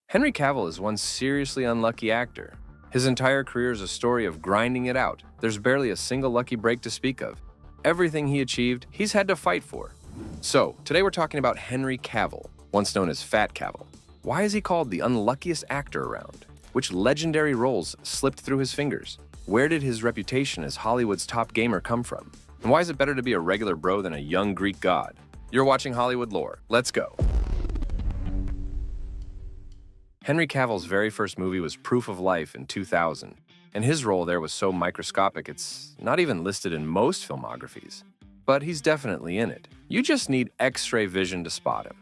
Henry Cavill is one seriously unlucky actor. His entire career is a story of grinding it out. There's barely a single lucky break to speak of. Everything he achieved, he's had to fight for. So, today we're talking about Henry Cavill, once known as Fat Cavill. Why is he called the unluckiest actor around? Which legendary roles slipped through his fingers? Where did his reputation as Hollywood's top gamer come from? And why is it better to be a regular bro than a young Greek god? You're watching Hollywood Lore. Let's go. Henry Cavill's very first movie was Proof of Life in 2000, and his role there was so microscopic it's not even listed in most filmographies. But he's definitely in it. You just need X-ray vision to spot him.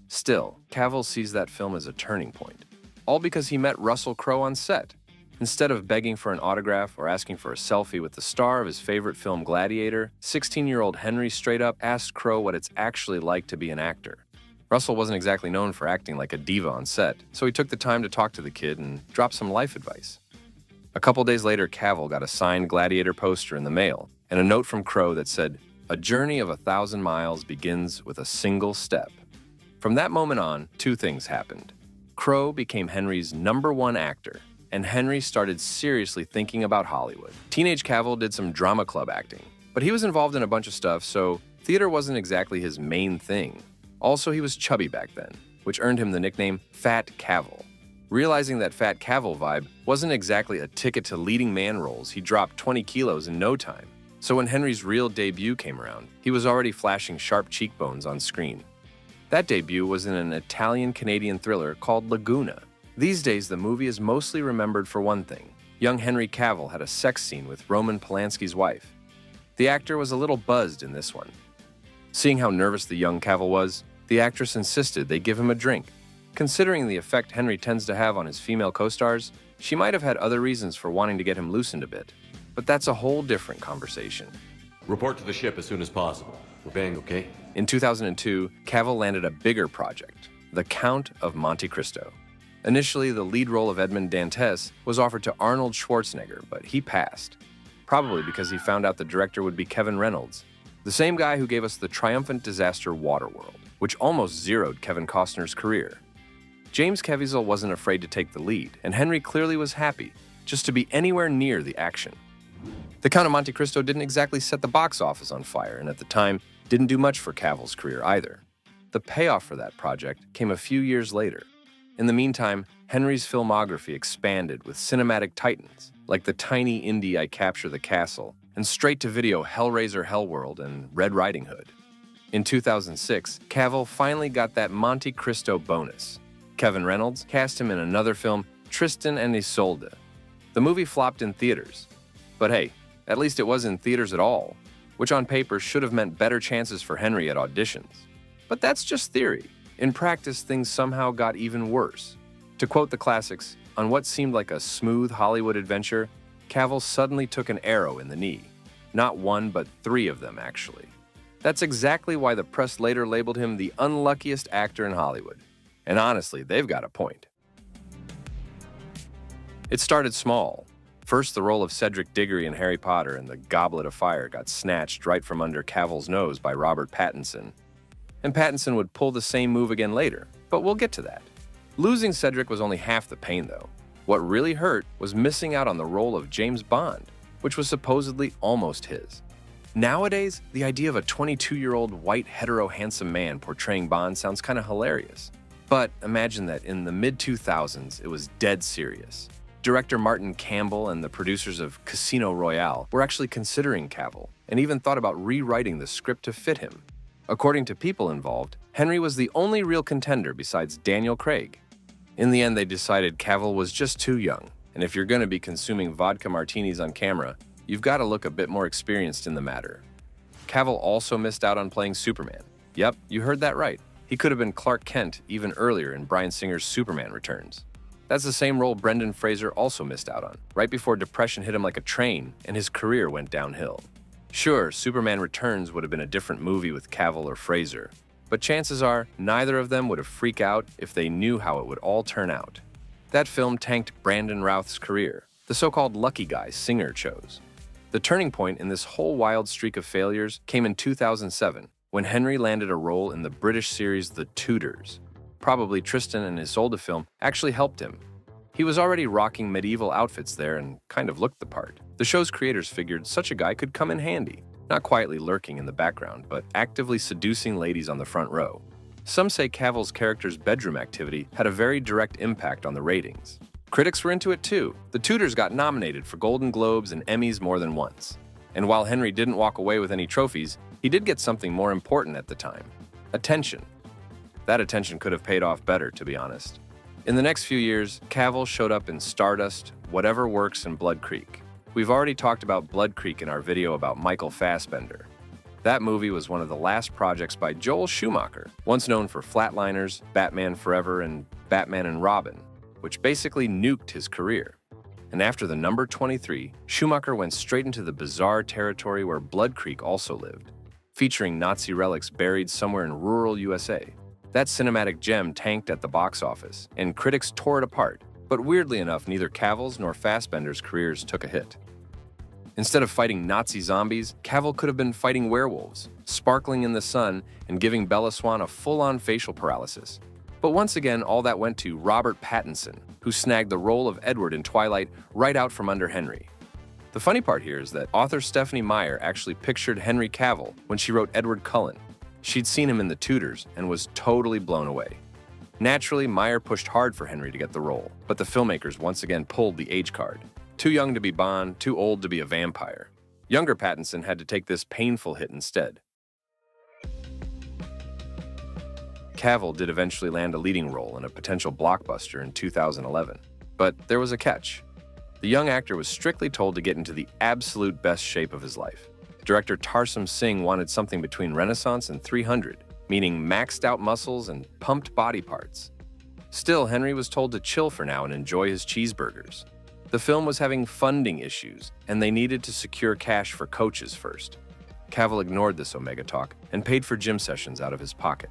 Still, Cavill sees that film as a turning point, all because he met Russell Crowe on set. Instead of begging for an autograph or asking for a selfie with the star of his favorite film Gladiator, 16-year-old Henry straight up asked Crowe what it's actually like to be an actor. Russell wasn't exactly known for acting like a diva on set, so he took the time to talk to the kid and drop some life advice. A couple days later, Cavill got a signed Gladiator poster in the mail and a note from Crowe that said, "A journey of 1,000 miles begins with a single step." From that moment on, two things happened. Crowe became Henry's #1 actor, and Henry started seriously thinking about Hollywood. Teenage Cavill did some drama club acting, but he was involved in a bunch of stuff, so theater wasn't exactly his main thing. Also, he was chubby back then, which earned him the nickname Fat Cavill. Realizing that Fat Cavill vibe wasn't exactly a ticket to leading man roles, he dropped 20 kilos in no time. So when Henry's real debut came around, he was already flashing sharp cheekbones on screen. That debut was in an Italian-Canadian thriller called Laguna. These days, the movie is mostly remembered for one thing. Young Henry Cavill had a sex scene with Roman Polanski's wife. The actor was a little buzzed in this one. Seeing how nervous the young Cavill was, the actress insisted they give him a drink. Considering the effect Henry tends to have on his female co-stars, she might have had other reasons for wanting to get him loosened a bit. But that's a whole different conversation. Report to the ship as soon as possible. We're banged, okay? In 2002, Cavill landed a bigger project, The Count of Monte Cristo. Initially, the lead role of Edmond Dantes was offered to Arnold Schwarzenegger, but he passed. Probably because he found out the director would be Kevin Reynolds, the same guy who gave us the triumphant disaster Waterworld, which almost zeroed Kevin Costner's career. James Caviezel wasn't afraid to take the lead, and Henry clearly was happy just to be anywhere near the action. The Count of Monte Cristo didn't exactly set the box office on fire, and at the time, didn't do much for Cavill's career either. The payoff for that project came a few years later. In the meantime, Henry's filmography expanded with cinematic titans, like the tiny indie I Capture the Castle, and straight-to-video Hellraiser Hellworld and Red Riding Hood. In 2006, Cavill finally got that Monte Cristo bonus. Kevin Reynolds cast him in another film, Tristan and Isolde. The movie flopped in theaters. But hey, at least it was in theaters at all, which on paper should have meant better chances for Henry at auditions. But that's just theory. In practice, things somehow got even worse. To quote the classics, on what seemed like a smooth Hollywood adventure, Cavill suddenly took an arrow in the knee. Not one, but 3 of them, actually. That's exactly why the press later labeled him the unluckiest actor in Hollywood. And honestly, they've got a point. It started small. First, the role of Cedric Diggory in Harry Potter and the Goblet of Fire got snatched right from under Cavill's nose by Robert Pattinson. And Pattinson would pull the same move again later, but we'll get to that. Losing Cedric was only half the pain, though. What really hurt was missing out on the role of James Bond, which was supposedly almost his. Nowadays, the idea of a 22-year-old white hetero-handsome man portraying Bond sounds kind of hilarious. But imagine that in the mid-2000s, it was dead serious. Director Martin Campbell and the producers of Casino Royale were actually considering Cavill, and even thought about rewriting the script to fit him. According to people involved, Henry was the only real contender besides Daniel Craig. In the end, they decided Cavill was just too young, and if you're going to be consuming vodka martinis on camera, you've got to look a bit more experienced in the matter. Cavill also missed out on playing Superman. Yep, you heard that right. He could have been Clark Kent even earlier in Bryan Singer's Superman Returns. That's the same role Brendan Fraser also missed out on, right before depression hit him like a train and his career went downhill. Sure, Superman Returns would have been a different movie with Cavill or Fraser, but chances are neither of them would have freaked out if they knew how it would all turn out. That film tanked Brandon Routh's career, the so-called lucky guy Singer chose. The turning point in this whole wild streak of failures came in 2007, when Henry landed a role in the British series The Tudors. Probably Tristan and Isolde film actually helped him. He was already rocking medieval outfits there and kind of looked the part. The show's creators figured such a guy could come in handy, not quietly lurking in the background, but actively seducing ladies on the front row. Some say Cavill's character's bedroom activity had a very direct impact on the ratings. Critics were into it too. The Tudors got nominated for Golden Globes and Emmys more than once. And while Henry didn't walk away with any trophies, he did get something more important at the time: attention. That attention could have paid off better, to be honest. In the next few years, Cavill showed up in Stardust, Whatever Works, and Blood Creek. We've already talked about Blood Creek in our video about Michael Fassbender. That movie was one of the last projects by Joel Schumacher, once known for Flatliners, Batman Forever, and Batman and Robin, which basically nuked his career. And after the number 23, Schumacher went straight into the bizarre territory where Blood Creek also lived, featuring Nazi relics buried somewhere in rural USA. That cinematic gem tanked at the box office, and critics tore it apart, but weirdly enough, neither Cavill's nor Fassbender's careers took a hit. Instead of fighting Nazi zombies, Cavill could have been fighting werewolves, sparkling in the sun and giving Bella Swan a full-on facial paralysis. But once again, all that went to Robert Pattinson, who snagged the role of Edward in Twilight right out from under Henry. The funny part here is that author Stephenie Meyer actually pictured Henry Cavill when she wrote Edward Cullen. She'd seen him in the Tudors and was totally blown away. Naturally, Meyer pushed hard for Henry to get the role, but the filmmakers once again pulled the age card. Too young to be Bond, too old to be a vampire. Younger Pattinson had to take this painful hit instead. Cavill did eventually land a leading role in a potential blockbuster in 2011, but there was a catch. The young actor was strictly told to get into the absolute best shape of his life. Director Tarsem Singh wanted something between Renaissance and 300, meaning maxed out muscles and pumped body parts. Still, Henry was told to chill for now and enjoy his cheeseburgers. The film was having funding issues, and they needed to secure cash for coaches first. Cavill ignored this Omega talk and paid for gym sessions out of his pocket.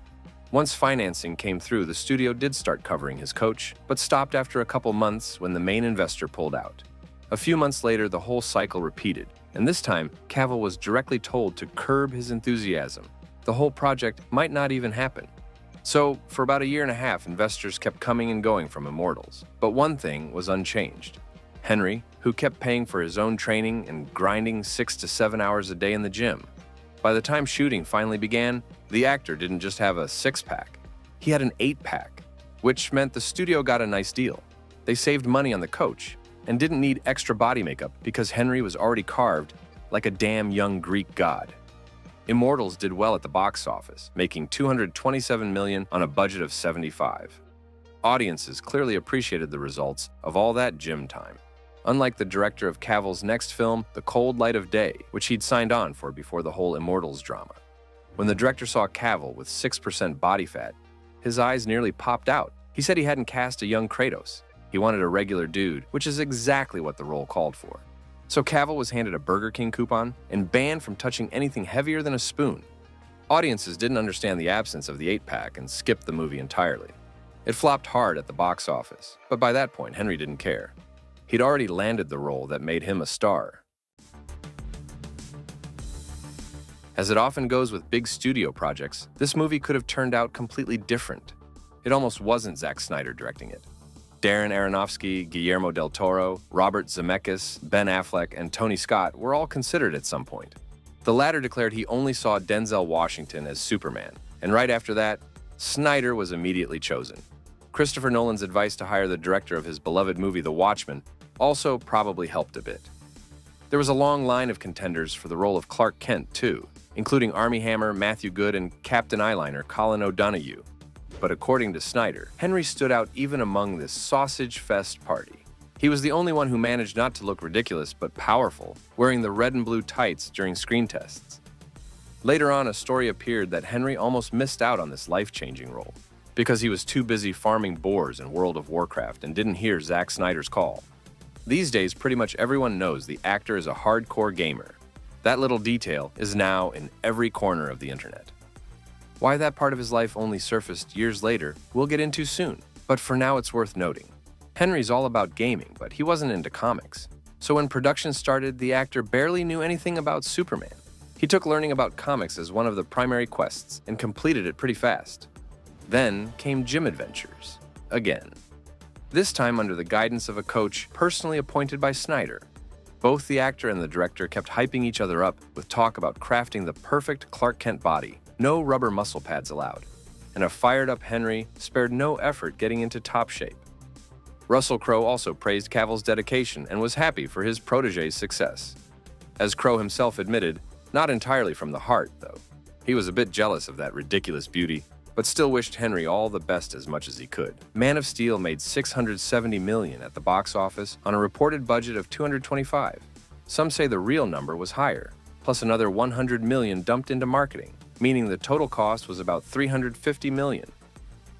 Once financing came through, the studio did start covering his coach, but stopped after a couple months when the main investor pulled out. A few months later, the whole cycle repeated, and this time, Cavill was directly told to curb his enthusiasm. The whole project might not even happen. So, for about a year and a half, investors kept coming and going from Immortals. But one thing was unchanged. Henry, who kept paying for his own training and grinding 6 to 7 hours a day in the gym. By the time shooting finally began, the actor didn't just have a six-pack. He had an 8-pack, which meant the studio got a nice deal. They saved money on the coach and didn't need extra body makeup because Henry was already carved like a damn young Greek god. Immortals did well at the box office, making $227 million on a budget of $75. Audiences clearly appreciated the results of all that gym time. Unlike the director of Cavill's next film, The Cold Light of Day, which he'd signed on for before the whole Immortals drama. When the director saw Cavill with 6% body fat, his eyes nearly popped out. He said he hadn't cast a young Kratos. He wanted a regular dude, which is exactly what the role called for. So Cavill was handed a Burger King coupon and banned from touching anything heavier than a spoon. Audiences didn't understand the absence of the 8-pack and skipped the movie entirely. It flopped hard at the box office, but by that point, Henry didn't care. He'd already landed the role that made him a star. As it often goes with big studio projects, this movie could have turned out completely different. It almost wasn't Zack Snyder directing it. Darren Aronofsky, Guillermo del Toro, Robert Zemeckis, Ben Affleck, and Tony Scott were all considered at some point. The latter declared he only saw Denzel Washington as Superman, and right after that, Snyder was immediately chosen. Christopher Nolan's advice to hire the director of his beloved movie The Watchmen also probably helped a bit. There was a long line of contenders for the role of Clark Kent, too, including Armie Hammer, Matthew Good, and Captain Eyeliner Colin O'Donoghue. But according to Snyder, Henry stood out even among this sausage fest party. He was the only one who managed not to look ridiculous but powerful, wearing the red and blue tights during screen tests. Later on, a story appeared that Henry almost missed out on this life-changing role because he was too busy farming boars in World of Warcraft and didn't hear Zack Snyder's call. These days, pretty much everyone knows the actor is a hardcore gamer. That little detail is now in every corner of the internet. Why that part of his life only surfaced years later, we'll get into soon, but for now it's worth noting. Henry's all about gaming, but he wasn't into comics. So when production started, the actor barely knew anything about Superman. He took learning about comics as one of the primary quests and completed it pretty fast. Then came Gym Adventures, again. This time under the guidance of a coach personally appointed by Snyder. Both the actor and the director kept hyping each other up with talk about crafting the perfect Clark Kent body, no rubber muscle pads allowed, and a fired-up Henry spared no effort getting into top shape. Russell Crowe also praised Cavill's dedication and was happy for his protégé's success. As Crowe himself admitted, not entirely from the heart, though. He was a bit jealous of that ridiculous beauty, but still wished Henry all the best as much as he could. Man of Steel made $670 million at the box office on a reported budget of $225. Some say the real number was higher, plus another $100 million dumped into marketing, meaning the total cost was about $350 million.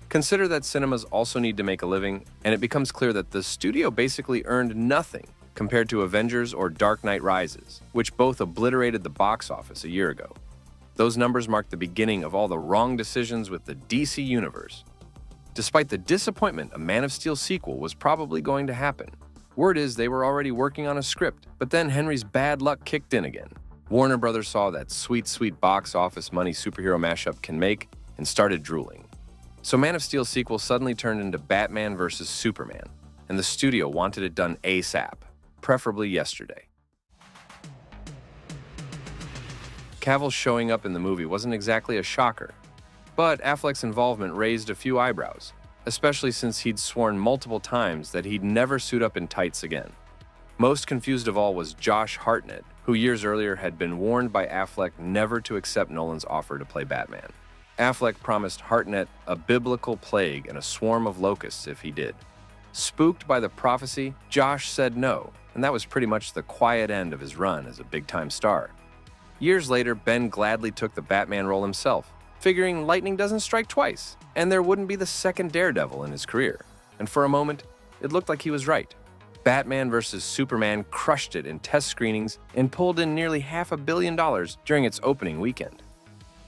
Consider that cinemas also need to make a living, and it becomes clear that the studio basically earned nothing compared to Avengers or Dark Knight Rises, which both obliterated the box office a year ago. Those numbers marked the beginning of all the wrong decisions with the DC Universe. Despite the disappointment, a Man of Steel sequel was probably going to happen. Word is they were already working on a script, but then Henry's bad luck kicked in again. Warner Brothers saw that sweet, sweet box office money superhero mashup can make and started drooling. So Man of Steel sequel suddenly turned into Batman vs. Superman, and the studio wanted it done ASAP, preferably yesterday. Cavill showing up in the movie wasn't exactly a shocker, but Affleck's involvement raised a few eyebrows, especially since he'd sworn multiple times that he'd never suit up in tights again. Most confused of all was Josh Hartnett, who years earlier had been warned by Affleck never to accept Nolan's offer to play Batman. Affleck promised Hartnett a biblical plague and a swarm of locusts if he did. Spooked by the prophecy, Josh said no, and that was pretty much the quiet end of his run as a big-time star. Years later, Ben gladly took the Batman role himself, figuring lightning doesn't strike twice, and there wouldn't be the second Daredevil in his career. And for a moment, it looked like he was right. Batman vs. Superman crushed it in test screenings and pulled in nearly $500 million during its opening weekend.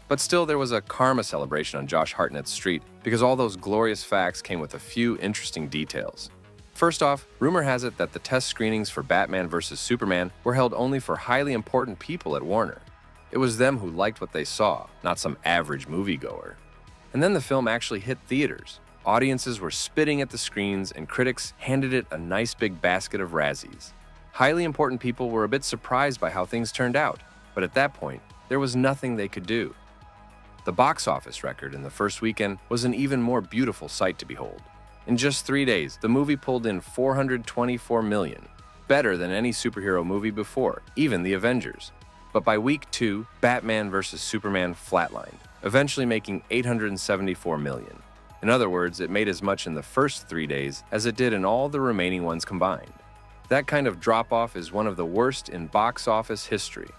But still, there was a karma celebration on Josh Hartnett's street because all those glorious facts came with a few interesting details. First off, rumor has it that the test screenings for Batman vs. Superman were held only for highly important people at Warner. It was them who liked what they saw, not some average moviegoer. And then the film actually hit theaters. Audiences were spitting at the screens, and critics handed it a nice big basket of Razzies. Highly important people were a bit surprised by how things turned out, but at that point, there was nothing they could do. The box office record in the first weekend was an even more beautiful sight to behold. In just 3 days, the movie pulled in $424 million, better than any superhero movie before, even the Avengers. But by week 2, Batman vs. Superman flatlined, eventually making $874 million. In other words, it made as much in the first 3 days as it did in all the remaining ones combined. That kind of drop-off is one of the worst in box office history.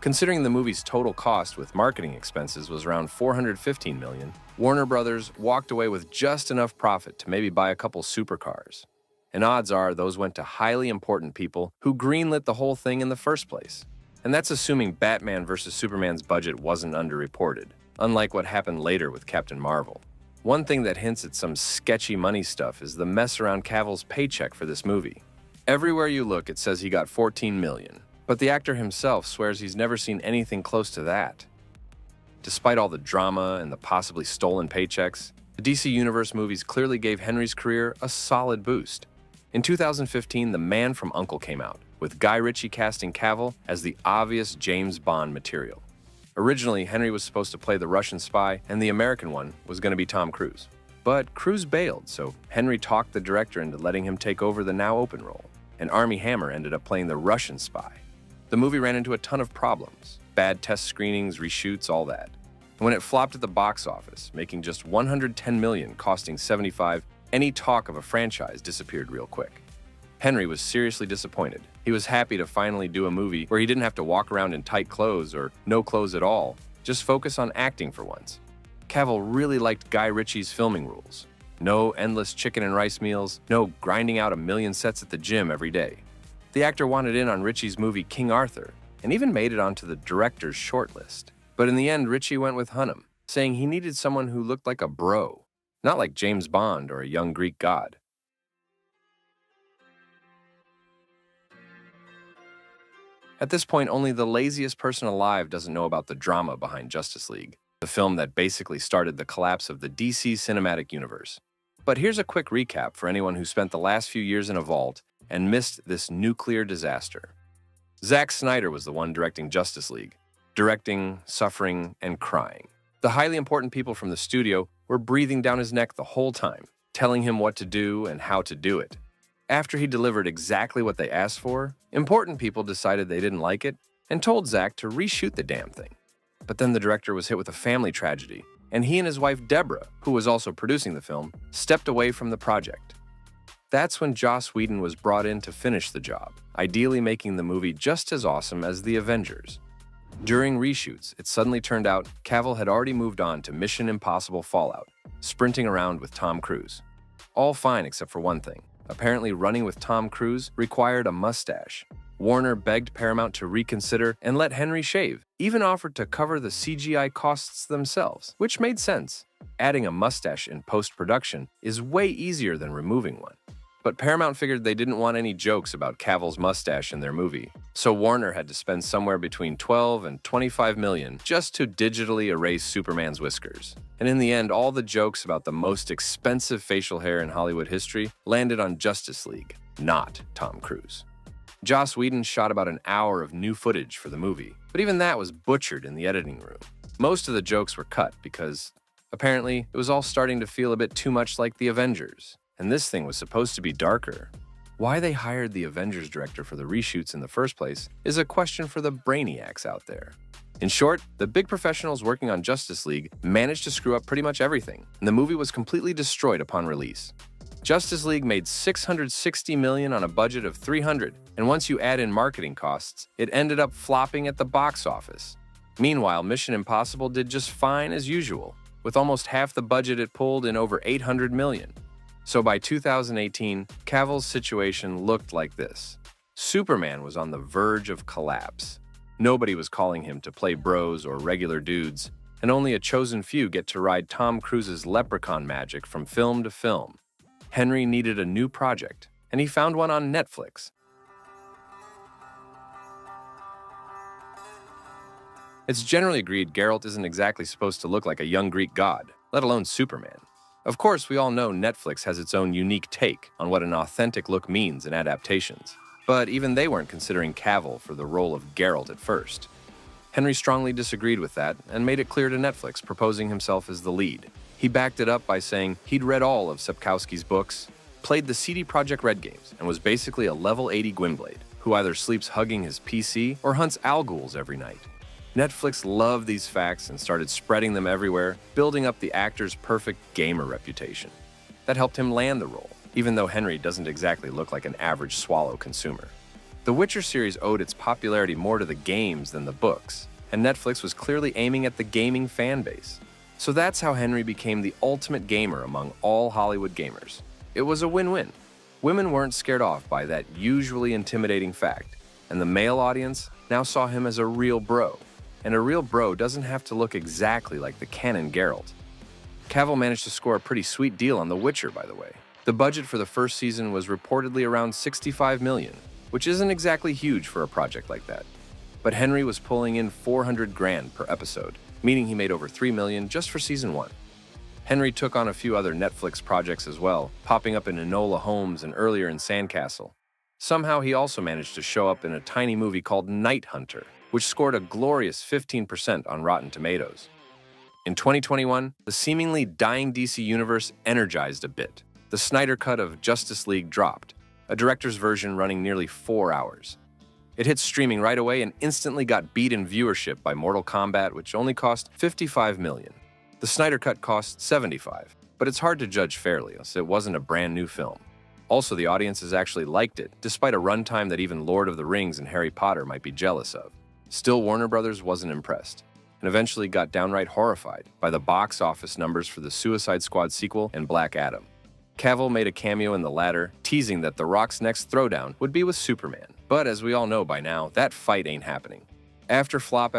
Considering the movie's total cost with marketing expenses was around $415 million, Warner Brothers walked away with just enough profit to maybe buy a couple supercars. And odds are those went to highly important people who greenlit the whole thing in the first place. And that's assuming Batman vs. Superman's budget wasn't underreported, unlike what happened later with Captain Marvel. One thing that hints at some sketchy money stuff is the mess around Cavill's paycheck for this movie. Everywhere you look, it says he got $14 million. But the actor himself swears he's never seen anything close to that. Despite all the drama and the possibly stolen paychecks, the DC Universe movies clearly gave Henry's career a solid boost. In 2015, The Man from U.N.C.L.E. came out, with Guy Ritchie casting Cavill as the obvious James Bond material. Originally, Henry was supposed to play the Russian spy, and the American one was going to be Tom Cruise. But Cruise bailed, so Henry talked the director into letting him take over the now open role, and Armie Hammer ended up playing the Russian spy. The movie ran into a ton of problems, bad test screenings, reshoots, all that. And when it flopped at the box office, making just $110 million, costing $75, any talk of a franchise disappeared real quick. Henry was seriously disappointed. He was happy to finally do a movie where he didn't have to walk around in tight clothes or no clothes at all, just focus on acting for once. Cavill really liked Guy Ritchie's filming rules. No endless chicken and rice meals, no grinding out a million sets at the gym every day. The actor wanted in on Ritchie's movie King Arthur, and even made it onto the director's shortlist. But in the end, Ritchie went with Hunnam, saying he needed someone who looked like a bro, not like James Bond or a young Greek god. At this point, only the laziest person alive doesn't know about the drama behind Justice League. the film that basically started the collapse of the DC cinematic universe. But here's a quick recap for anyone who spent the last few years in a vault and missed this nuclear disaster. Zack Snyder was the one directing Justice League, directing, suffering, and crying. The highly important people from the studio were breathing down his neck the whole time, telling him what to do and how to do it. After he delivered exactly what they asked for, important people decided they didn't like it and told Zack to reshoot the damn thing. But then the director was hit with a family tragedy, and he and his wife Deborah, who was also producing the film, stepped away from the project. That's when Joss Whedon was brought in to finish the job, ideally making the movie just as awesome as The Avengers. During reshoots, it suddenly turned out Cavill had already moved on to Mission Impossible Fallout, sprinting around with Tom Cruise. All fine except for one thing. Apparently running with Tom Cruise required a mustache. Warner begged Paramount to reconsider and let Henry shave, even offered to cover the CGI costs themselves, which made sense. Adding a mustache in post-production is way easier than removing one. But Paramount figured they didn't want any jokes about Cavill's mustache in their movie, so Warner had to spend somewhere between $12 and $25 million just to digitally erase Superman's whiskers. And in the end, all the jokes about the most expensive facial hair in Hollywood history landed on Justice League, not Tom Cruise. Joss Whedon shot about an hour of new footage for the movie, but even that was butchered in the editing room. Most of the jokes were cut because, apparently, it was all starting to feel a bit too much like The Avengers. And this thing was supposed to be darker. Why they hired the Avengers director for the reshoots in the first place is a question for the brainiacs out there. In short, the big professionals working on Justice League managed to screw up pretty much everything, and the movie was completely destroyed upon release. Justice League made $660 million on a budget of $300, and once you add in marketing costs, it ended up flopping at the box office. Meanwhile, Mission Impossible did just fine as usual, with almost half the budget it pulled in over $800 million. So by 2018, Cavill's situation looked like this. Superman was on the verge of collapse. Nobody was calling him to play bros or regular dudes, and only a chosen few get to ride Tom Cruise's leprechaun magic from film to film. Henry needed a new project, and he found one on Netflix. It's generally agreed Geralt isn't exactly supposed to look like a young Greek god, let alone Superman. Of course, we all know Netflix has its own unique take on what an authentic look means in adaptations, but even they weren't considering Cavill for the role of Geralt at first. Henry strongly disagreed with that and made it clear to Netflix, proposing himself as the lead. He backed it up by saying he'd read all of Sapkowski's books, played the CD Projekt Red games, and was basically a level 80 Gwynblade, who either sleeps hugging his PC or hunts Alguls every night. Netflix loved these facts and started spreading them everywhere, building up the actor's perfect gamer reputation. That helped him land the role, even though Henry doesn't exactly look like an average Swallow consumer. The Witcher series owed its popularity more to the games than the books, and Netflix was clearly aiming at the gaming fan base. So that's how Henry became the ultimate gamer among all Hollywood gamers. It was a win-win. Women weren't scared off by that usually intimidating fact, and the male audience now saw him as a real bro. And a real bro doesn't have to look exactly like the canon Geralt. Cavill managed to score a pretty sweet deal on The Witcher, by the way. The budget for the first season was reportedly around $65 million, which isn't exactly huge for a project like that. But Henry was pulling in $400 grand per episode, meaning he made over $3 million just for season 1. Henry took on a few other Netflix projects as well, popping up in Enola Holmes and earlier in Sandcastle. Somehow he also managed to show up in a tiny movie called Night Hunter, which scored a glorious 15% on Rotten Tomatoes. In 2021, the seemingly dying DC universe energized a bit. The Snyder Cut of Justice League dropped, a director's version running nearly 4 hours. It hit streaming right away and instantly got beat in viewership by Mortal Kombat, which only cost $55 million. The Snyder Cut cost $75, but it's hard to judge fairly, as it wasn't a brand new film. Also, the audiences actually liked it, despite a runtime that even Lord of the Rings and Harry Potter might be jealous of. Still, Warner Brothers wasn't impressed, and eventually got downright horrified by the box office numbers for the Suicide Squad sequel and Black Adam. Cavill made a cameo in the latter, teasing that The Rock's next throwdown would be with Superman. But as we all know by now, that fight ain't happening. After flop,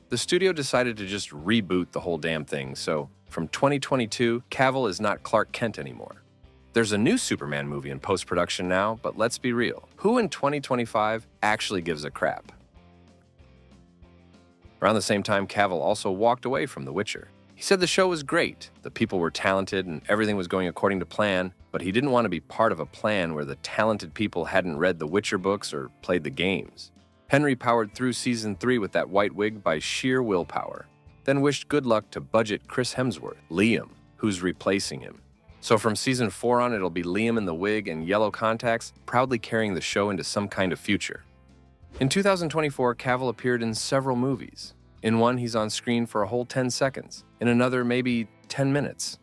the studio decided to just reboot the whole damn thing, so from 2022, Cavill is not Clark Kent anymore. There's a new Superman movie in post-production now, but let's be real. Who in 2025 actually gives a crap? Around the same time, Cavill also walked away from The Witcher. He said the show was great, the people were talented, and everything was going according to plan, but he didn't want to be part of a plan where the talented people hadn't read the Witcher books or played the games. Henry powered through Season 3 with that white wig by sheer willpower, then wished good luck to budget Chris Hemsworth, Liam, who's replacing him. So from Season 4 on, it'll be Liam in the wig and yellow contacts, proudly carrying the show into some kind of future. In 2024, Cavill appeared in several movies. In one, he's on screen for a whole 10 seconds. In another, maybe 10 minutes.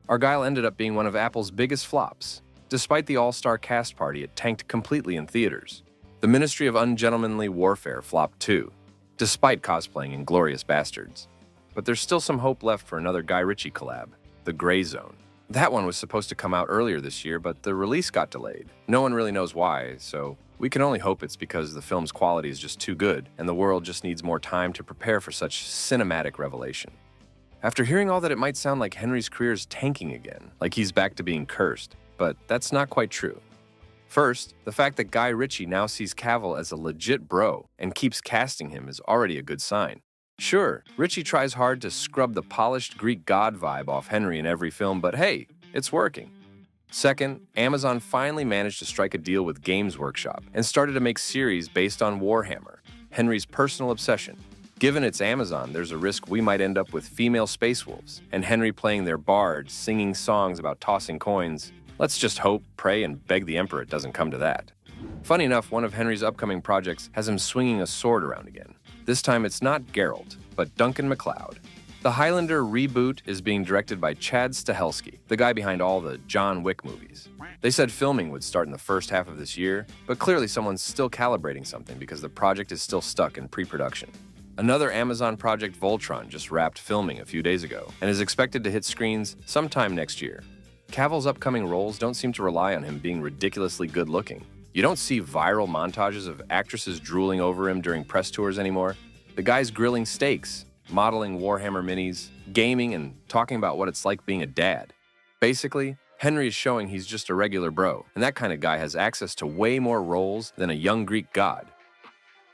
Argyle ended up being one of Apple's biggest flops. Despite the all-star cast party, it tanked completely in theaters. The Ministry of Ungentlemanly Warfare flopped too, despite cosplaying in Glorious Bastards. But there's still some hope left for another Guy Ritchie collab, The Gray Zone. That one was supposed to come out earlier this year, but the release got delayed. No one really knows why, so we can only hope it's because the film's quality is just too good, and the world just needs more time to prepare for such cinematic revelation. After hearing all that, it might sound like Henry's career is tanking again, like he's back to being cursed, but that's not quite true. First, the fact that Guy Ritchie now sees Cavill as a legit bro and keeps casting him is already a good sign. Sure, Ritchie tries hard to scrub the polished Greek god vibe off Henry in every film, but hey, it's working. Second, Amazon finally managed to strike a deal with Games Workshop and started to make series based on Warhammer, Henry's personal obsession. Given it's Amazon, there's a risk we might end up with female space wolves and Henry playing their bard, singing songs about tossing coins. Let's just hope, pray, and beg the Emperor it doesn't come to that. Funny enough, one of Henry's upcoming projects has him swinging a sword around again. This time it's not Geralt, but Duncan MacLeod. The Highlander reboot is being directed by Chad Stahelski, the guy behind all the John Wick movies. They said filming would start in the first half of this year, but clearly someone's still calibrating something because the project is still stuck in pre-production. Another Amazon project, Voltron, just wrapped filming a few days ago and is expected to hit screens sometime next year. Cavill's upcoming roles don't seem to rely on him being ridiculously good-looking. You don't see viral montages of actresses drooling over him during press tours anymore. The guy's grilling steaks, modeling Warhammer minis, gaming, and talking about what it's like being a dad. Basically, Henry is showing he's just a regular bro, and that kind of guy has access to way more roles than a young Greek god.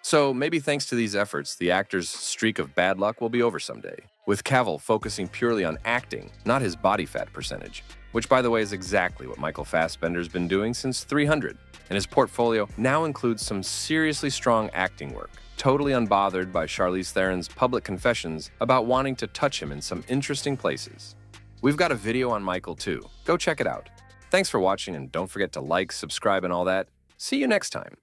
So maybe thanks to these efforts, the actor's streak of bad luck will be over someday, with Cavill focusing purely on acting, not his body fat percentage, which by the way is exactly what Michael Fassbender's been doing since 300, and his portfolio now includes some seriously strong acting work, totally unbothered by Charlize Theron's public confessions about wanting to touch him in some interesting places. We've got a video on Michael too, go check it out. Thanks for watching and don't forget to like, subscribe, and all that. See you next time.